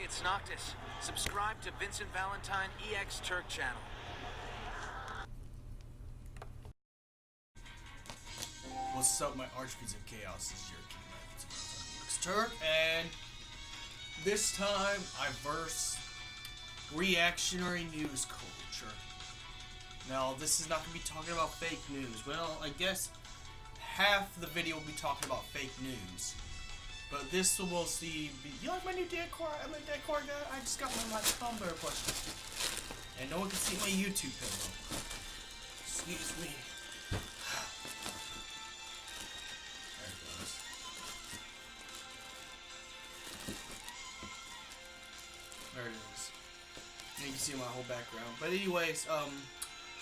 it's Noctis. Subscribe to Vincent Valentine EX Turk channel. What's up, my archfiends of chaos? This is your King EX Turk, and this time I verse reactionary news culture. Now, this is not going to be talking about fake news. Well, I guess half the video will be talking about fake news. But this will mostly be, you like my new decor? I'm a decor guy. I just got my Tumblr plushie. And no one can see my YouTube pillow. Excuse me. There it goes. There it is. Now you can see my whole background. But anyways,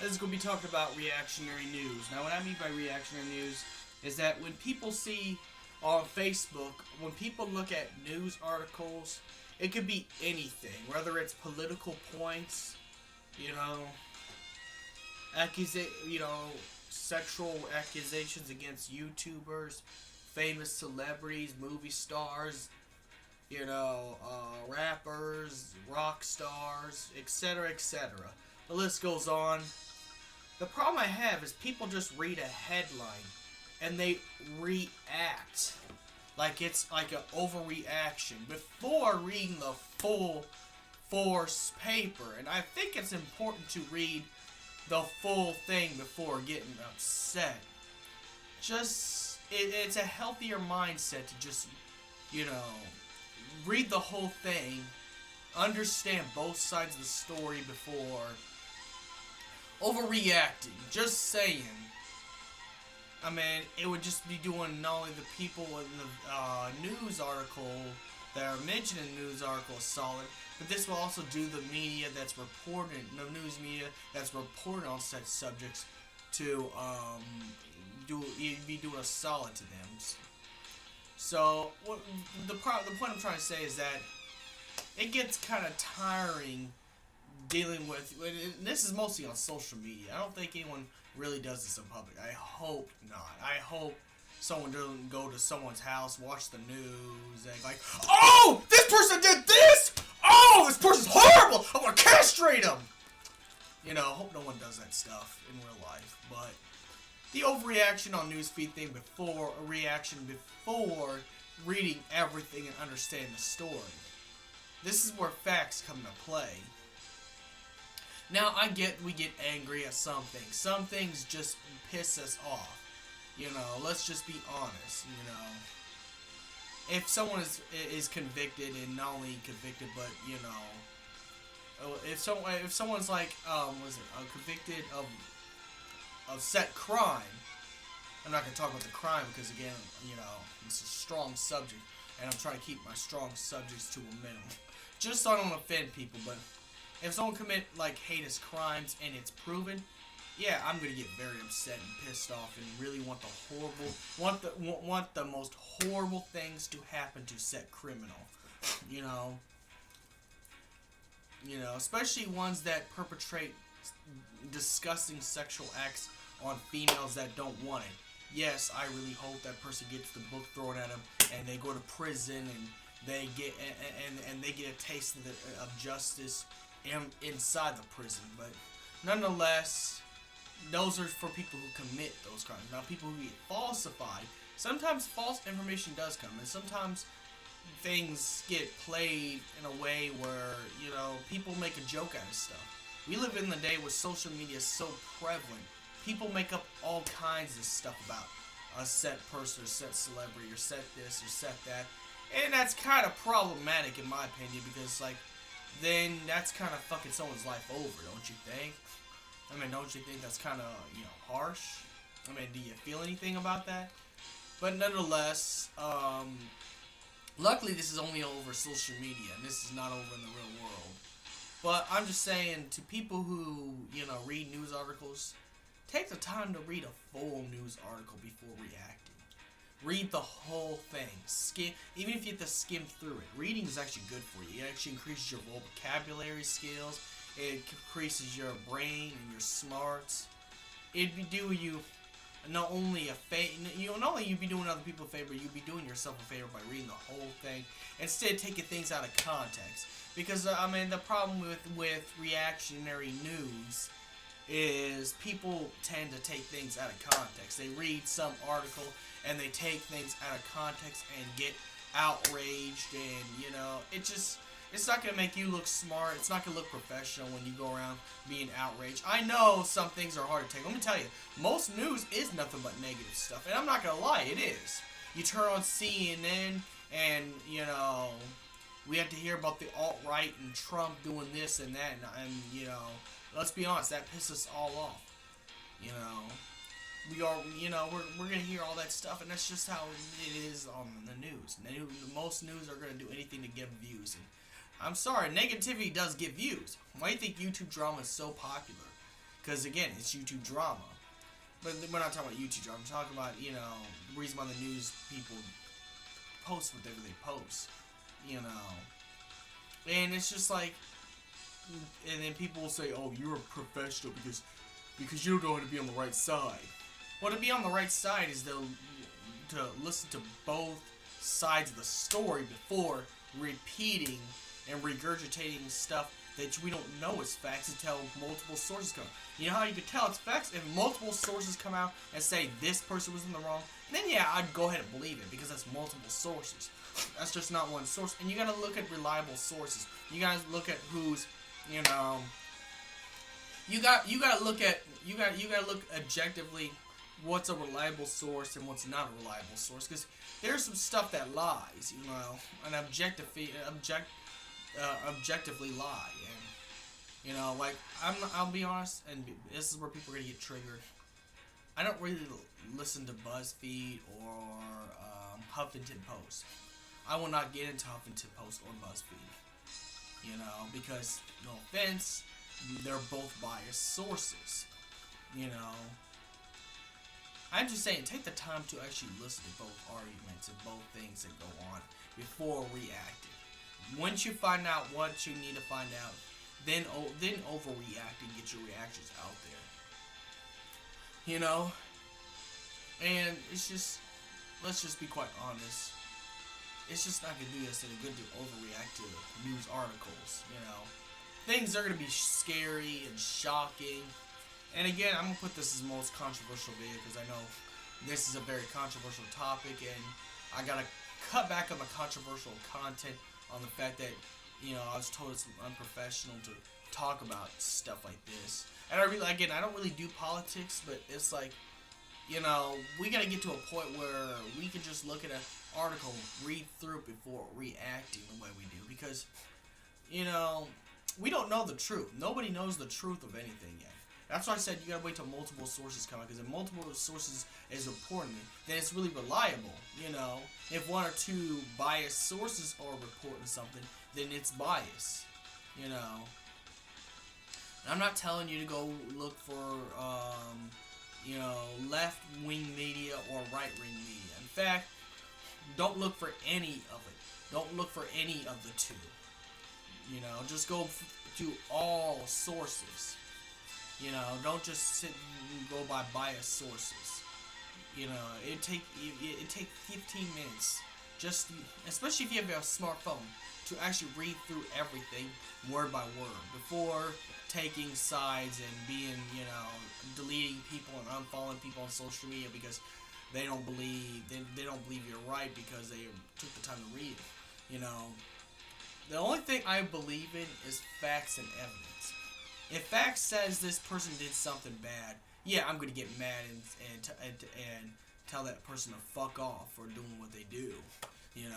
this is going to be talking about reactionary news. Now, what I mean by reactionary news is that when people see on Facebook, when people look at news articles, it could be anything, whether it's political points, sexual accusations against YouTubers, famous celebrities, movie stars, rappers, rock stars, etc., etc. The list goes on. The problem I have is people just read a headline and they react like it's like an overreaction before reading the full force paper. And I think it's important to read the full thing before getting upset. It's a healthier mindset to just, read the whole thing, understand both sides of the story before overreacting. Just saying. I mean, it would just be doing not only the people in the news article that are mentioned in the news article solid, but this will also do the media that's reported, the news media that's reported on such subjects to be doing a solid to them. So the point I'm trying to say is that it gets kind of tiring dealing with. This is mostly on social media. I don't think anyone really does this in public. I hope not. I hope someone doesn't go to someone's house, watch the news, and like, oh, this person did this! Oh, this person's horrible! I'm gonna castrate him! Hope no one does that stuff in real life. But the overreaction on newsfeed thing before reading everything and understanding the story. This is where facts come into play. Now, we get angry at some things. Some things just piss us off. Let's just be honest, If someone is convicted, and not only convicted, but, if someone's like, convicted of set crime, I'm not going to talk about the crime because, again, it's a strong subject, and I'm trying to keep my strong subjects to a minimum. Just so I don't offend people, but if someone commit like heinous crimes and it's proven, yeah, I'm gonna get very upset and pissed off and really want the most horrible things to happen to said criminal. Especially ones that perpetrate disgusting sexual acts on females that don't want it. Yes, I really hope that person gets the book thrown at them and they go to prison and they get a taste of justice inside the prison. But nonetheless, those are for people who commit those crimes. Now, people who get falsified, sometimes false information does come, and sometimes things get played in a way where, people make a joke out of stuff. We live in the day where social media is so prevalent. People make up all kinds of stuff about a set person, or set celebrity, or set this, or set that. And that's kind of problematic in my opinion, because, then that's kind of fucking someone's life over, don't you think? I mean, don't you think that's kind of, harsh? I mean, do you feel anything about that? But nonetheless, luckily this is only over social media, and this is not over in the real world. But I'm just saying, to people who, read news articles, take the time to read a full news article before reacting. Read the whole thing. Even if you have to skim through it. Reading is actually good for you. It actually increases your vocabulary skills. It increases your brain and your smarts. It'd do you not only a favor, not only you'd be doing other people a favor, you'd be doing yourself a favor by reading the whole thing instead of taking things out of context. Because I mean, the problem with reactionary news is people tend to take things out of context. They read some article and they take things out of context and get outraged, and it's not gonna make you look smart. It's not gonna look professional when you go around being outraged. I know some things are hard to take. Let me tell you, most news is nothing but negative stuff, and I'm not gonna lie, it is. You turn on CNN, and we have to hear about the alt-right and Trump doing this and that, and let's be honest, that pisses us all off. We're gonna hear all that stuff, and that's just how it is on the news. Most news are gonna do anything to get views. And I'm sorry, negativity does get views. Why do you think YouTube drama is so popular? Because again, it's YouTube drama. But we're not talking about YouTube drama. I'm talking about the reason why the news people post whatever they post. And it's just like, and then people will say, "Oh, you're a professional because you don't know how to be on the right side." Well, to be on the right side is to listen to both sides of the story before repeating and regurgitating stuff that we don't know is facts until multiple sources come. You know how you can tell it's facts? If multiple sources come out and say this person was in the wrong, then yeah, I'd go ahead and believe it because that's multiple sources. That's just not one source. And you gotta look at reliable sources. You gotta look at who's, you gotta look objectively what's a reliable source and what's not a reliable source, because there's some stuff that lies, and objectively lie, and like I'll be honest, and this is where people are gonna get triggered. I don't really listen to BuzzFeed or Huffington Post. I will not get into Huffington Post or BuzzFeed, because no offense, they're both biased sources, I'm just saying, take the time to actually listen to both arguments and both things that go on before reacting. Once you find out what you need to find out, then overreact and get your reactions out there. And it's just, let's just be quite honest. It's just not going to do us any good to overreact to news articles, Things are going to be scary and shocking. And again, I'm going to put this as the most controversial video because I know this is a very controversial topic, and I got to cut back on the controversial content on the fact that, I was told it's unprofessional to talk about stuff like this. And I don't really do politics, but it's like, we got to get to a point where we can just look at an article, read through it before reacting the way we do, because, we don't know the truth. Nobody knows the truth of anything yet. That's why I said you gotta wait till multiple sources come out, because if multiple sources is reporting it, then it's really reliable. If one or two biased sources are reporting something, then it's bias. And I'm not telling you to go look for left-wing media or right-wing media. In fact, don't look for any of it. Don't look for any of the two. Just go to all sources. Don't just sit and go by biased sources. It take 15 minutes, especially if you have a smartphone, to actually read through everything word by word before taking sides and being, deleting people and unfollowing people on social media because they don't believe you're right because they took the time to read it. The only thing I believe in is facts and evidence. If facts says this person did something bad, yeah, I'm gonna get mad and tell that person to fuck off for doing what they do, and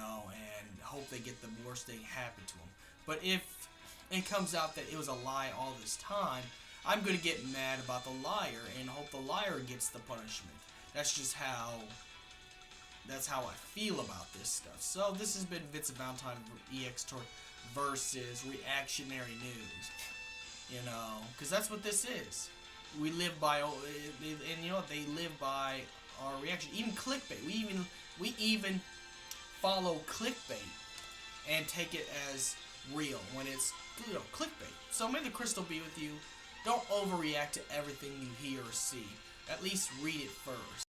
hope they get the worst thing happen to them. But if it comes out that it was a lie all this time, I'm gonna get mad about the liar and hope the liar gets the punishment. That's just how I feel about this stuff. So this has been Vincent Valentine EX Turk versus Reactionary News. Because that's what this is. We live by, and they live by our reaction. Even clickbait. We even follow clickbait and take it as real when it's clickbait. So may the crystal be with you. Don't overreact to everything you hear or see. at least read it first.